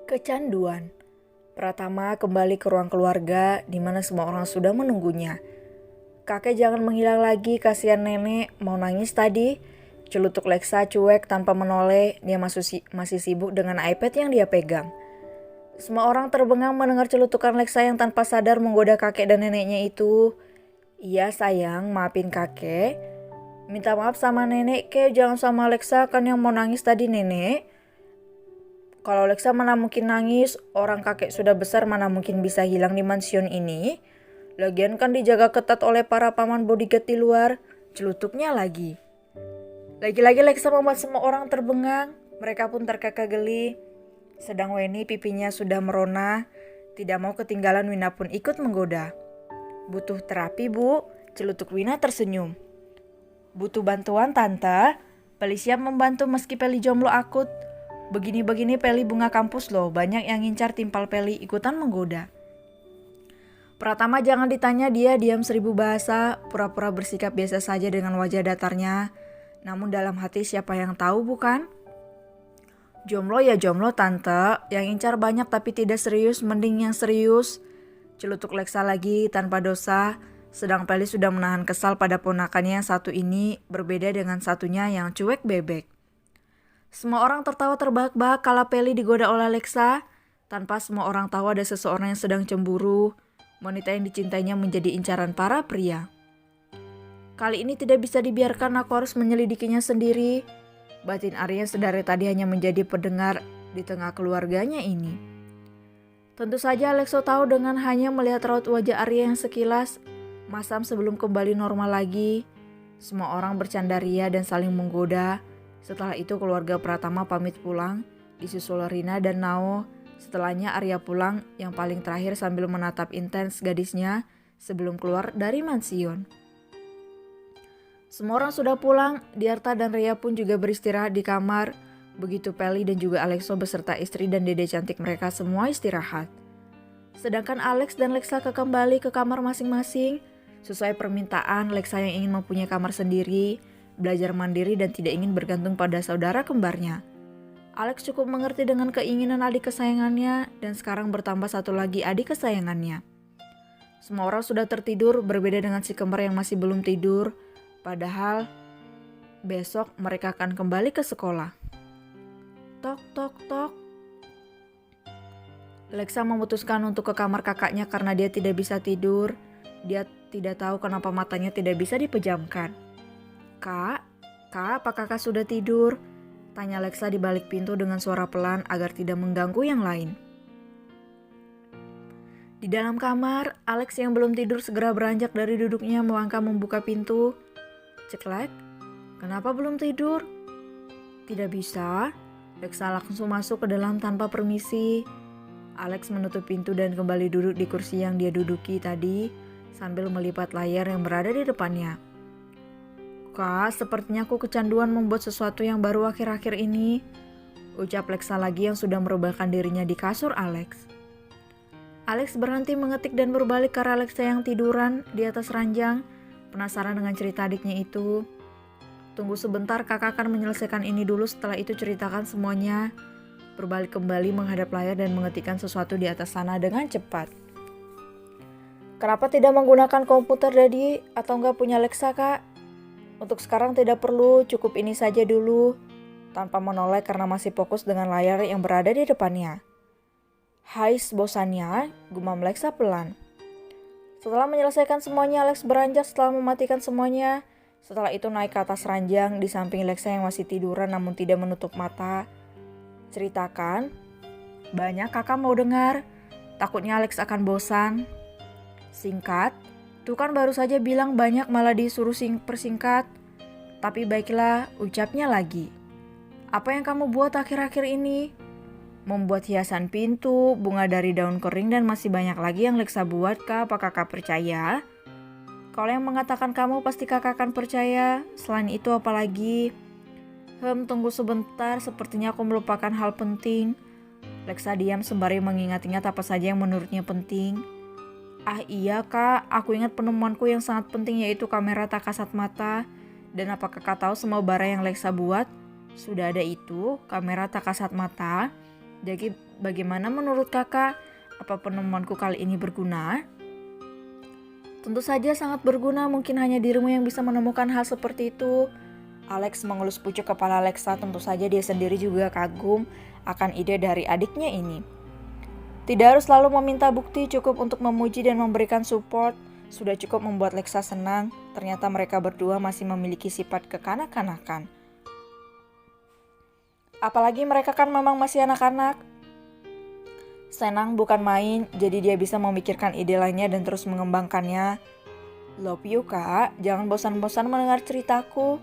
Kecanduan. Pratama kembali ke ruang keluarga di mana semua orang sudah menunggunya. Kakek jangan menghilang lagi, kasihan nenek, mau nangis tadi. Celutuk Leksa cuek tanpa menoleh, dia masih sibuk dengan iPad yang dia pegang. Semua orang terbengang mendengar celutukan Leksa yang tanpa sadar menggoda kakek dan neneknya itu. Iya sayang, maafin kakek. Minta maaf sama nenek, kek jangan sama Leksa, kan yang mau nangis tadi nenek. Kalau Leksa mana mungkin nangis, orang kakek sudah besar mana mungkin bisa hilang di mansion ini. Lagian kan dijaga ketat oleh para paman bodyguard di luar, celutuknya lagi. Lagi-lagi Leksa membuat semua orang terbengang, mereka pun terkekeh geli. Sedang Weni pipinya sudah merona, tidak mau ketinggalan Wina pun ikut menggoda. Butuh terapi bu, celutuk Wina tersenyum. Butuh bantuan tante, Peli siap membantu meski Peli jomblo akut. Begini-begini Peli bunga kampus loh, banyak yang ngincar timpal Peli ikutan menggoda. Pratama jangan ditanya, dia diam 1000 bahasa, pura-pura bersikap biasa saja dengan wajah datarnya. Namun dalam hati siapa yang tahu bukan? Jomblo ya jomblo tante, yang incar banyak tapi tidak serius mending yang serius. Celutuk Leksa lagi tanpa dosa, sedang Peli sudah menahan kesal pada ponakannya yang satu ini berbeda dengan satunya yang cuek bebek. Semua orang tertawa terbahak-bahak kala Peli digoda oleh Leksa. Tanpa semua orang tahu ada seseorang yang sedang cemburu. Wanita yang dicintainya menjadi incaran para pria. Kali ini tidak bisa dibiarkan, aku harus menyelidikinya sendiri. Batin Arya sedari tadi hanya menjadi pendengar di tengah keluarganya ini. Tentu saja Alexo tahu dengan hanya melihat raut wajah Arya yang sekilas masam sebelum kembali normal lagi. Semua orang bercanda ria dan saling menggoda. Setelah itu keluarga Pratama pamit pulang, disusul Rina dan Nao. Setelahnya Arya pulang yang paling terakhir sambil menatap intens gadisnya sebelum keluar dari mansion. Semua orang sudah pulang, Diarta dan Ria pun juga beristirahat di kamar. Begitu Peli dan juga Alexo beserta istri dan dede cantik mereka semua istirahat. Sedangkan Alex dan Leksa kembali ke kamar masing-masing. Sesuai permintaan, Leksa yang ingin mempunyai kamar sendiri, belajar mandiri dan tidak ingin bergantung pada saudara kembarnya. Alex cukup mengerti dengan keinginan adik kesayangannya dan sekarang bertambah satu lagi adik kesayangannya. Semua orang sudah tertidur, berbeda dengan si kembar yang masih belum tidur. Padahal besok mereka akan kembali ke sekolah. Tok tok tok. Leksa memutuskan untuk ke kamar kakaknya karena dia tidak bisa tidur. Dia tidak tahu kenapa matanya tidak bisa dipejamkan. Kak, apa kakak sudah tidur? Tanya Leksa di balik pintu dengan suara pelan agar tidak mengganggu yang lain. Di dalam kamar, Alex yang belum tidur segera beranjak dari duduknya melangkah membuka pintu. Ceklek, kenapa belum tidur? Tidak bisa. Leksa langsung masuk ke dalam tanpa permisi. Alex menutup pintu dan kembali duduk di kursi yang dia duduki tadi sambil melipat layar yang berada di depannya. Kak, sepertinya aku kecanduan membuat sesuatu yang baru akhir-akhir ini. Ucap Leksa lagi yang sudah merebahkan dirinya di kasur Alex. Alex berhenti mengetik dan berbalik ke arah Leksa yang tiduran di atas ranjang. Penasaran dengan cerita adiknya itu. Tunggu sebentar, kakak akan menyelesaikan ini dulu, setelah itu ceritakan semuanya. Berbalik kembali menghadap layar dan mengetikkan sesuatu di atas sana dengan cepat. Kenapa tidak menggunakan komputer Daddy atau enggak punya Leksa kak? Untuk sekarang tidak perlu, cukup ini saja dulu. Tanpa menoleh karena masih fokus dengan layar yang berada di depannya. Hais bosannya, gumam Leksa pelan. Setelah menyelesaikan semuanya, Alex beranjak setelah mematikan semuanya. Setelah itu naik ke atas ranjang di samping Leksa yang masih tiduran namun tidak menutup mata. Ceritakan. Banyak kakak mau dengar. Takutnya Alex akan bosan. Singkat. Tuh kan baru saja bilang banyak malah disuruh persingkat. Tapi baiklah, ucapnya lagi. Apa yang kamu buat akhir-akhir ini? Membuat hiasan pintu, bunga dari daun kering dan masih banyak lagi yang Leksa buat kak. Apa kakak percaya? Kalau yang mengatakan kamu pasti kakak akan percaya. Selain itu apalagi? Tunggu sebentar, sepertinya aku melupakan hal penting. Lexa diam sembari mengingat-ingat apa saja yang menurutnya penting. Ah iya kak, aku ingat penemuanku yang sangat penting yaitu kamera tak kasat mata. Dan apakah kakak tahu semua barang yang Lexa buat? Sudah ada itu, kamera tak kasat mata. Jadi bagaimana menurut kakak? Apa penemuanku kali ini berguna? Tentu saja sangat berguna, mungkin hanya dirimu yang bisa menemukan hal seperti itu. Alex mengelus pucuk kepala Lexa, tentu saja dia sendiri juga kagum akan ide dari adiknya ini. Tidak harus selalu meminta bukti, cukup untuk memuji dan memberikan support. Sudah cukup membuat Lexa senang, ternyata mereka berdua masih memiliki sifat kekanak-kanakan. Apalagi mereka kan memang masih anak-anak. Senang bukan main, jadi dia bisa memikirkan ide lainnya dan terus mengembangkannya. Love you kak, jangan bosan-bosan mendengar ceritaku.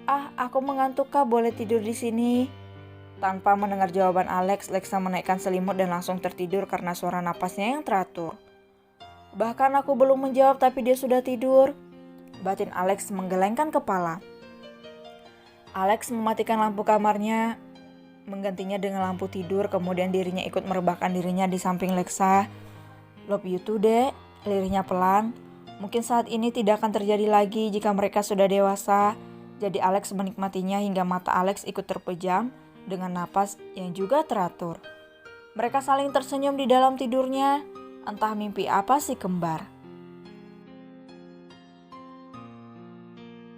Ah, aku mengantuk kak, boleh tidur di sini. Tanpa mendengar jawaban Alex, Lexa menaikkan selimut dan langsung tertidur karena suara napasnya yang teratur. Bahkan aku belum menjawab tapi dia sudah tidur. Batin Alex menggelengkan kepala. Alex mematikan lampu kamarnya, menggantinya dengan lampu tidur, kemudian dirinya ikut merebahkan dirinya di samping Lexa. Love you too, dek, lirihnya pelan. Mungkin saat ini tidak akan terjadi lagi jika mereka sudah dewasa. Jadi Alex menikmatinya hingga mata Alex ikut terpejam dengan napas yang juga teratur. Mereka saling tersenyum di dalam tidurnya, entah mimpi apa si kembar.